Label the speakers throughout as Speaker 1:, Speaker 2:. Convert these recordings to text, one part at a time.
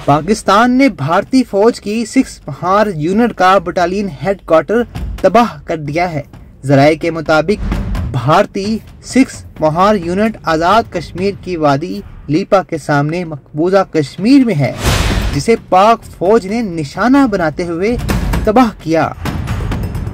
Speaker 1: पाकिस्तान ने भारतीय फौज की 6 महार यूनिट का बटालियन हेडक्वार्टर तबाह कर दिया है। जराये के मुताबिक भारतीय 6 महार यूनिट आज़ाद कश्मीर की वादी लीपा के सामने मकबूजा कश्मीर में है, जिसे पाक फौज ने निशाना बनाते हुए तबाह किया।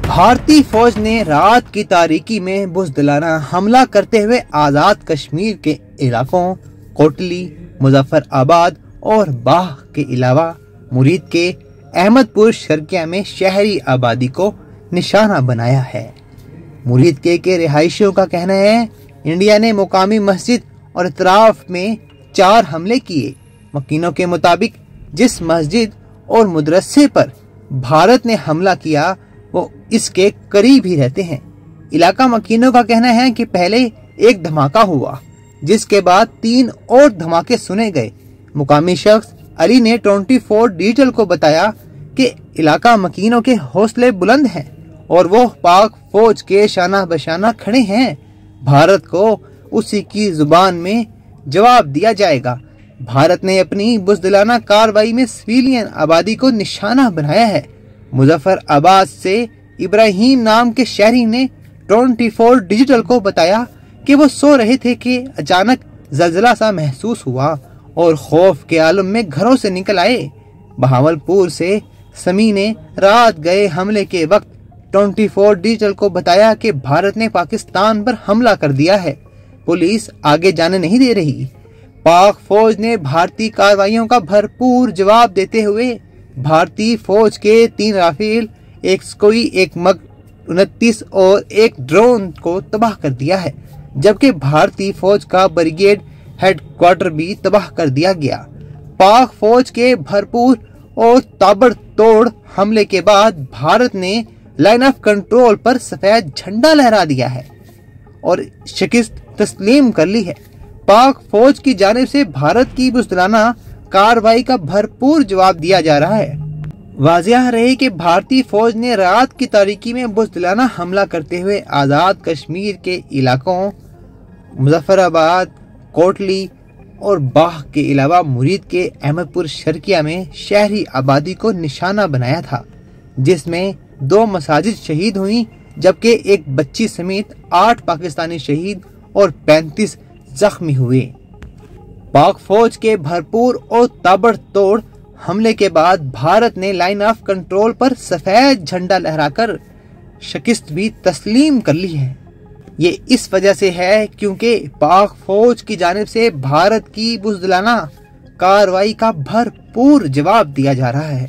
Speaker 1: भारतीय फौज ने रात की तारीकी में बुज़दिलाना हमला करते हुए आज़ाद कश्मीर के इलाकों कोटली, मुजफ्फराबाद और बाह के अलावा मुरीद के अहमदपुर शर्किया में शहरी आबादी को निशाना बनाया है। मुरीद के रिहायशियों का कहना है इंडिया ने मुकामी मस्जिद और इतराफ में 4 हमले किए। मकीनों के मुताबिक जिस मस्जिद और मदरसे पर भारत ने हमला किया वो इसके करीब ही रहते हैं। इलाका मकीनों का कहना है कि पहले एक धमाका हुआ, जिसके बाद 3 और धमाके सुने गए। मुकामी शख्स अली ने 24 डिजिटल को बताया कि इलाका मकीनों के हौसले बुलंद हैं और वो पाक फौज के शाना बशाना खड़े हैं। भारत को उसी की जुबान में जवाब दिया जाएगा। भारत ने अपनी बुज़दिलाना कार्रवाई में सिविलियन आबादी को निशाना बनाया है। मुजफ्फराबाद से इब्राहिम नाम के शहरी ने 24 डिजिटल को बताया कि वो सो रहे थे कि अचानक जलजला सा महसूस हुआ और खौफ के आलम में घरों से निकल आए। बहावलपुर से समी ने रात गए हमले के वक्त 24 डिजिटल को बताया कि भारत ने पाकिस्तान पर हमला कर दिया है, पुलिस आगे जाने नहीं दे रही। पाक फौज ने भारतीय कार्रवाइयों का भरपूर जवाब देते हुए भारतीय फौज के 3 राफेल, एक सुकोई, एक मग 29 और एक ड्रोन को तबाह कर दिया है, जबकि भारतीय फौज का ब्रिगेड हेडक्वार्टर भी तबाह कर दिया गया। पाक फौज के भरपूर और ताबड़तोड़ हमले के बाद भारत ने लाइन ऑफ कंट्रोल पर सफेद झंडा लहरा दिया है और शिकस्त तस्लीम कर ली है। पाक फौज की जानिब से भारत की बुज़दिलाना कार्रवाई का भरपूर जवाब दिया जा रहा है। वाज़िह रहे कि भारतीय फौज ने रात की तारीकी में बुज़दिलाना हमला करते हुए आज़ाद कश्मीर के इलाकों मुजफ्फराबाद, कोटली और बाह के अलावा मुरीद के अहमदपुर शर्किया में शहरी आबादी को निशाना बनाया था, जिसमें 2 मसाजिद शहीद हुई, जबकि एक बच्ची समेत 8 पाकिस्तानी शहीद और 35 जख्मी हुए। पाक फौज के भरपूर और ताबड़तोड़ हमले के बाद भारत ने लाइन ऑफ कंट्रोल पर सफेद झंडा लहराकर शिकस्त भी तस्लीम कर ली है। ये इस वजह से है क्योंकि पाक फौज की जानिब से भारत की बुज़दिलाना कार्रवाई का भरपूर जवाब दिया जा रहा है।